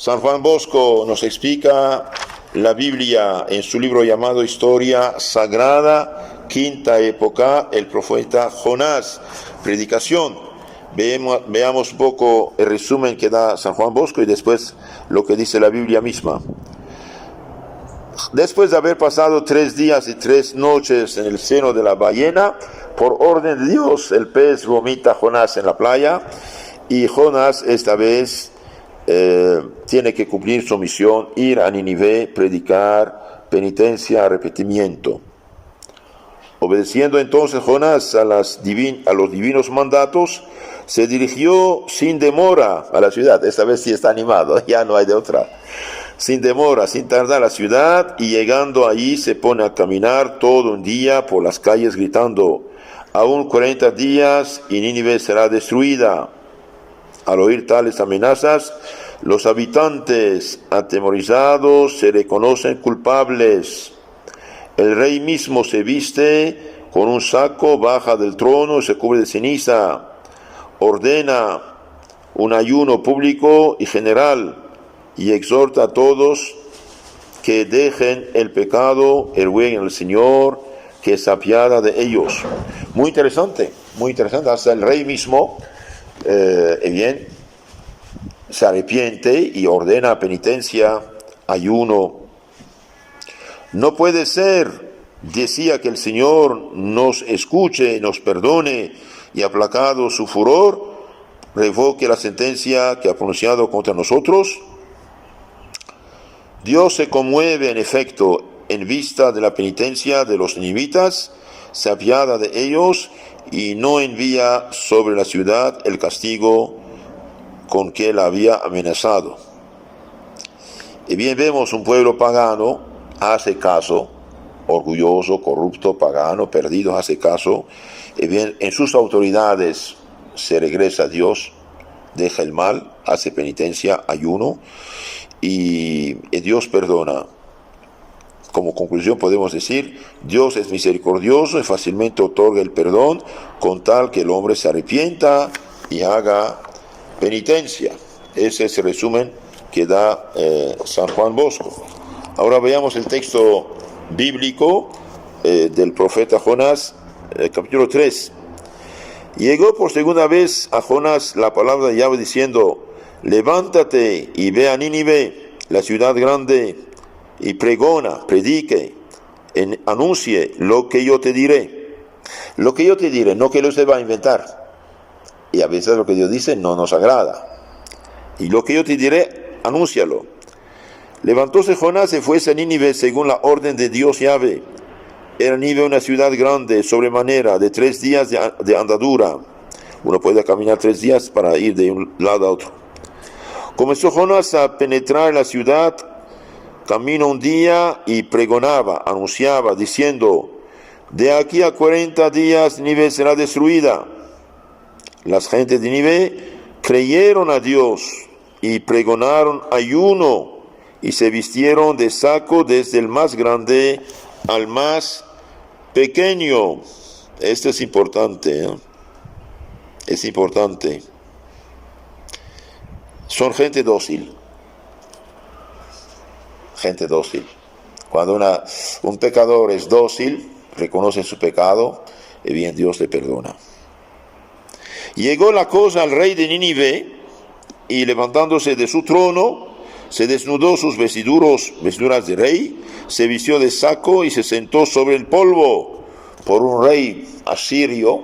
San Juan Bosco nos explica la Biblia en su libro llamado Historia Sagrada, quinta época, el profeta Jonás, predicación. Veamos un poco el resumen que da San Juan Bosco y después lo que dice la Biblia misma. Después de haber pasado 3 días y 3 noches en el seno de la ballena, por orden de Dios, el pez vomita a Jonás en la playa, y Jonás esta vez tiene que cumplir su misión, ir a Nínive, predicar penitencia, arrepentimiento. Obedeciendo entonces Jonás a los divinos mandatos, se dirigió sin demora a la ciudad. Esta vez sí está animado, ya no hay de otra. Sin demora, sin tardar a la ciudad, y llegando allí se pone a caminar todo un día por las calles gritando: aún 40 días y Nínive será destruida. Al oír tales amenazas, los habitantes atemorizados se reconocen culpables. El rey mismo se viste con un saco, baja del trono y se cubre de ceniza. Ordena un ayuno público y general y exhorta a todos que dejen el pecado, rueguen al Señor que se apiada de ellos. Muy interesante, hasta el rey mismo se arrepiente y ordena penitencia, ayuno. No puede ser, decía, que el Señor nos escuche, nos perdone y, aplacado su furor, revoque la sentencia que ha pronunciado contra nosotros. Dios se conmueve en efecto en vista de la penitencia de los ninivitas, se apiada de ellos y no envía sobre la ciudad el castigo con que la había amenazado. Y bien vemos un pueblo pagano, hace caso, orgulloso, corrupto, pagano, perdido, hace caso. Y bien, en sus autoridades se regresa a Dios, deja el mal, hace penitencia, ayuno, y Dios perdona. Como conclusión podemos decir, Dios es misericordioso y fácilmente otorga el perdón con tal que el hombre se arrepienta y haga penitencia. Ese es el resumen que da San Juan Bosco. Ahora veamos el texto bíblico del profeta Jonás, capítulo 3. Llegó por segunda vez a Jonás la palabra de Yahvé diciendo: levántate y ve a Nínive, la ciudad grande, y pregona, predique, anuncie lo que yo te diré. Lo que yo te diré, no que lo se va a inventar. Y a veces lo que Dios dice no nos agrada. Y lo que yo te diré, anúncialo. Levantóse Jonás y fuese a Nínive según la orden de Dios Yahvé. Era Nínive una ciudad grande, sobremanera, de 3 días de andadura. Uno puede caminar 3 días para ir de un lado a otro. Comenzó Jonás a penetrar en la ciudad, camino un día, y pregonaba, anunciaba, diciendo: de aquí a 40 días Nínive será destruida. Las gentes de Nínive creyeron a Dios y pregonaron ayuno y se vistieron de saco desde el más grande al más pequeño. Esto es importante, ¿eh? Es importante. Son gente dócil. Gente dócil. Cuando un pecador es dócil, reconoce su pecado, y bien Dios le perdona. Llegó la cosa al rey de Nínive, y levantándose de su trono, se desnudó sus vestiduras de rey, se vistió de saco y se sentó sobre el polvo. Por un rey asirio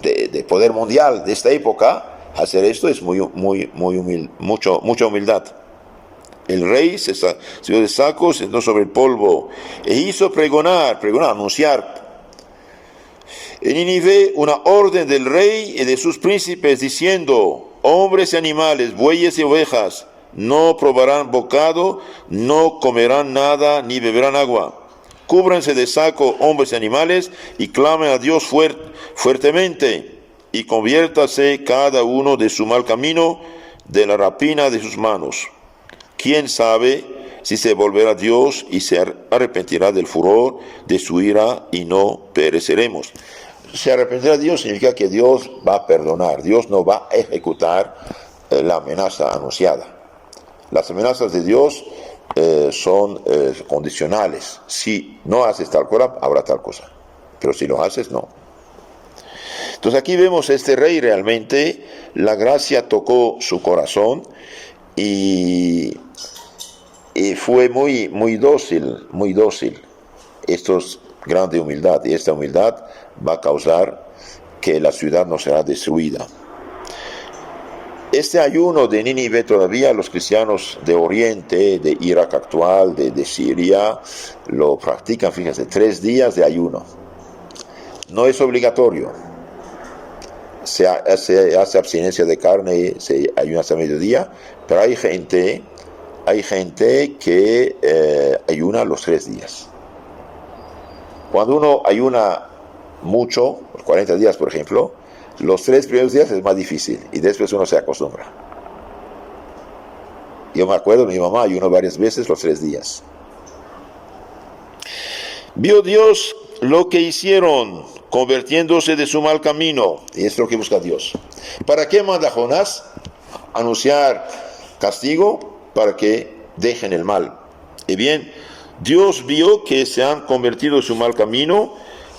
de poder mundial de esta época, hacer esto es muy humilde, mucha humildad. El rey se vistió de saco, se sentó sobre el polvo e hizo pregonar, anunciar en Nínive una orden del rey y de sus príncipes, diciendo: hombres y animales, bueyes y ovejas, no probarán bocado, no comerán nada, ni beberán agua. Cúbranse de saco hombres y animales, y clamen a Dios fuertemente, y conviértase cada uno de su mal camino, de la rapina de sus manos. ¿Quién sabe si se volverá a Dios y se arrepentirá del furor de su ira y no pereceremos? Se arrepentirá Dios significa que Dios va a perdonar, Dios no va a ejecutar la amenaza anunciada. Las amenazas de Dios son condicionales. Si no haces tal cosa, habrá tal cosa. Pero si lo haces, no. Entonces aquí vemos a este rey realmente, la gracia tocó su corazón y fue muy dócil, muy dócil. Esto es grande humildad, y esta humildad va a causar que la ciudad no será destruida. Este ayuno de Nínive todavía los cristianos de Oriente, de Irak actual, de Siria, lo practican, fíjense, 3 días de ayuno. No es obligatorio. Se hace abstinencia de carne, se ayuna hasta mediodía, pero hay gente que ayuna los 3 días. Cuando uno ayuna mucho, 40 días por ejemplo, los 3 primeros días es más difícil y después uno se acostumbra. Yo me acuerdo, mi mamá ayunó varias veces los 3 días. Vio Dios lo que hicieron, convirtiéndose de su mal camino, y es lo que busca Dios. ¿Para qué manda Jonás? Anunciar castigo para que dejen el mal. Y bien, Dios vio que se han convertido en su mal camino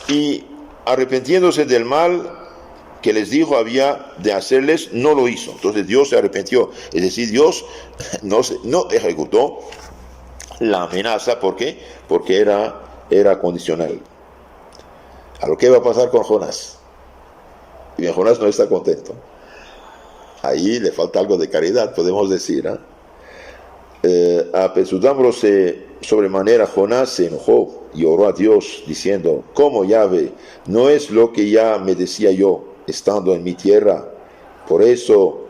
y arrepentiéndose del mal que les dijo había de hacerles, no lo hizo. Entonces Dios se arrepintió. Es decir, Dios no ejecutó la amenaza. ¿Por qué? Porque era condicional. ¿A lo que va a pasar con Jonás? Y bien, Jonás no está contento. Ahí le falta algo de caridad, podemos decir. Apresurándose sobremanera, Jonás se enojó y oró a Dios, diciendo: ¿cómo, Yahvé? ¿No es lo que ya me decía yo, estando en mi tierra? Por eso,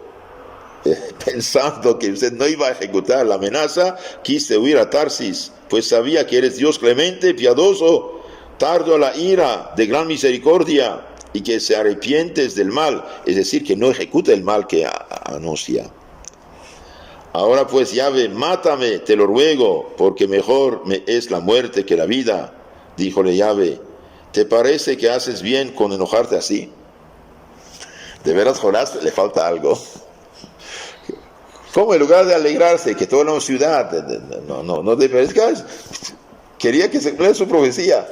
pensando que usted no iba a ejecutar la amenaza, quise huir a Tarsis, pues sabía que eres Dios clemente, piadoso, tardo a la ira, de gran misericordia, y que se arrepientes del mal, es decir, que no ejecuta el mal que anuncia. Ahora pues, Yahvé, mátame, te lo ruego, porque mejor me es la muerte que la vida. Díjole Yahvé: ¿te parece que haces bien con enojarte así? De veras, Jonás le falta algo. ¿Cómo en lugar de alegrarse que toda la ciudad no te parezcas? Quería que se cumpliera su profecía.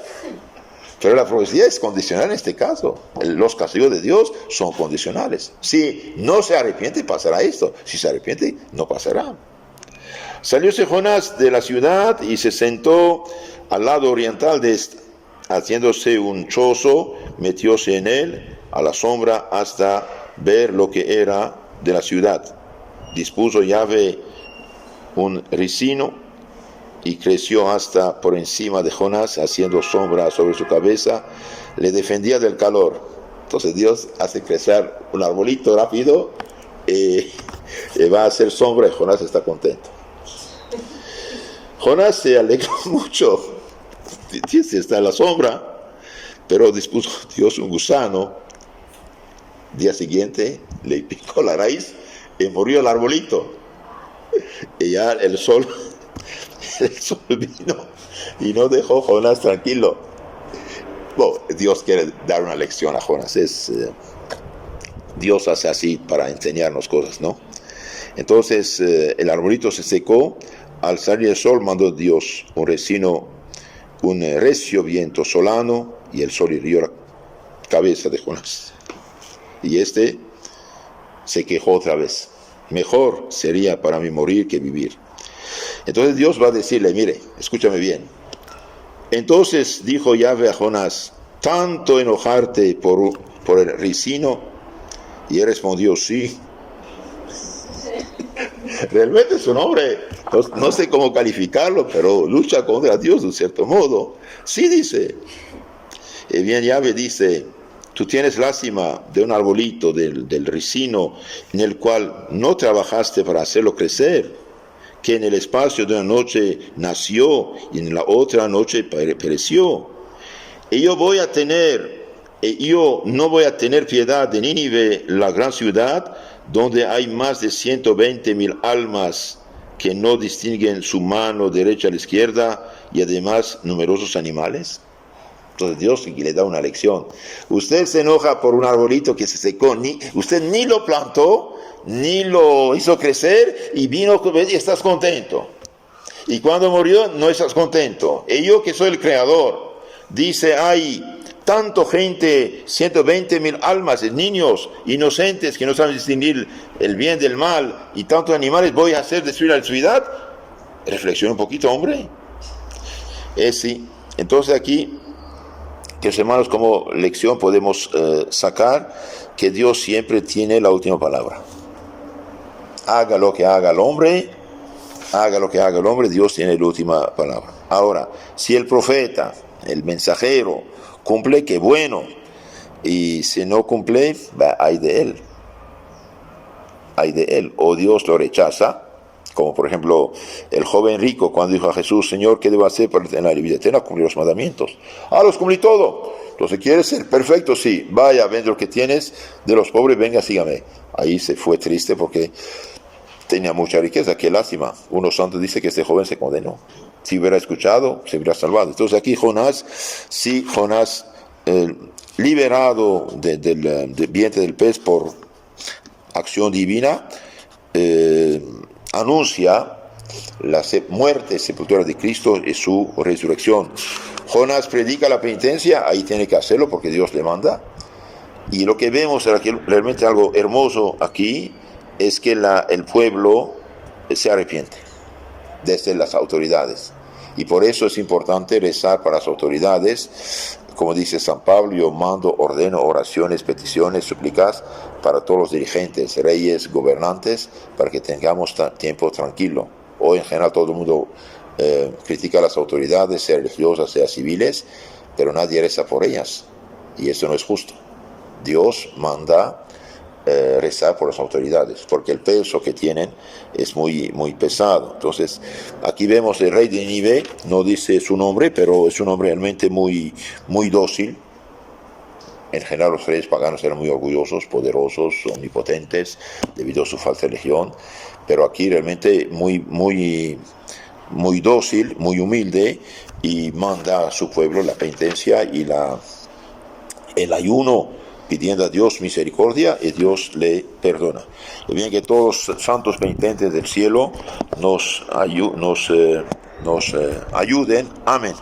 Pero la profecía es condicional en este caso. Los castigos de Dios son condicionales. Si no se arrepiente, pasará esto. Si se arrepiente, no pasará. Salióse Jonás de la ciudad y se sentó al lado oriental de esta. Haciéndose un chozo, metióse en él a la sombra hasta ver lo que era de la ciudad. Dispuso Yahvé un ricino y creció hasta por encima de Jonás, haciendo sombra sobre su cabeza, le defendía del calor. Entonces Dios hace crecer un arbolito rápido, va a hacer sombra y Jonás está contento. Jonás se alegró mucho, está en la sombra, pero dispuso Dios un gusano. Día siguiente le picó la raíz y murió el arbolito. Y ya el sol vino y no dejó a Jonás tranquilo. Bueno, Dios quiere dar una lección a Jonás. Dios hace así para enseñarnos cosas, ¿no? Entonces el arbolito se secó. Al salir el sol mandó Dios un recio viento solano, y el sol hirió la cabeza de Jonás. Y se quejó otra vez: mejor sería para mí morir que vivir. Entonces Dios va a decirle: mire, escúchame bien. Entonces dijo Yahvé a Jonás: ¿tanto enojarte por el ricino? Y él respondió: sí. Realmente es un hombre, no sé cómo calificarlo, pero lucha contra Dios de un cierto modo. Sí, dice. Y bien, Yahvé dice: tú tienes lástima de un arbolito, del ricino, en el cual no trabajaste para hacerlo crecer, que en el espacio de una noche nació y en la otra noche pereció. Y yo no voy a tener piedad de Nínive, la gran ciudad, donde hay más de 120,000 almas que no distinguen su mano derecha a la izquierda, y además numerosos animales. Entonces Dios le da una lección. Usted se enoja por un arbolito que se secó, usted ni lo plantó, ni lo hizo crecer, y vino y estás contento. Y cuando murió, no estás contento. Y yo que soy el creador, dice, hay tanto gente, 120,000 almas, niños inocentes que no saben distinguir el bien del mal, y tantos animales, voy a hacer destruir la ciudad. Reflexiona un poquito, hombre. Sí. Entonces aquí, que hermanos, como lección podemos sacar que Dios siempre tiene la última palabra. Haga lo que haga el hombre, Dios tiene la última palabra. Ahora, si el profeta, el mensajero, cumple, qué bueno. Y si no cumple, hay de él. O Dios lo rechaza, como por ejemplo el joven rico cuando dijo a Jesús, Señor, ¿qué debo hacer para tener la vida eterna? Cumplir los mandamientos. Los cumplí todo. Entonces, ¿quieres ser perfecto? Sí. Vaya, vende lo que tienes de los pobres, venga, sígame. Ahí se fue triste porque tenía mucha riqueza. Qué lástima. Uno santo dice que este joven se condenó. Si hubiera escuchado, se hubiera salvado. Entonces aquí Jonás, liberado del vientre del pez por acción divina, anuncia la muerte y sepultura de Cristo y su resurrección. Jonás predica la penitencia, ahí tiene que hacerlo porque Dios le manda. Y lo que vemos realmente algo hermoso aquí es que el pueblo se arrepiente desde las autoridades. Y por eso es importante rezar para las autoridades. Como dice San Pablo, yo ordeno oraciones, peticiones, súplicas para todos los dirigentes, reyes, gobernantes, para que tengamos tiempo tranquilo. Hoy en general todo el mundo critica a las autoridades, sea religiosas, sea civiles, pero nadie reza por ellas. Y eso no es justo. Dios manda rezar por las autoridades, porque el peso que tienen es muy, muy pesado. Entonces, aquí vemos el rey de Nínive, no dice su nombre, pero es un hombre realmente muy, muy dócil. En general los reyes paganos eran muy orgullosos, poderosos, omnipotentes, debido a su falsa religión, pero aquí realmente muy, muy, muy dócil, muy humilde, y manda a su pueblo la penitencia y el ayuno, pidiendo a Dios misericordia, y Dios le perdona. Y bien, que todos los santos penitentes del cielo nos ayuden. Amén.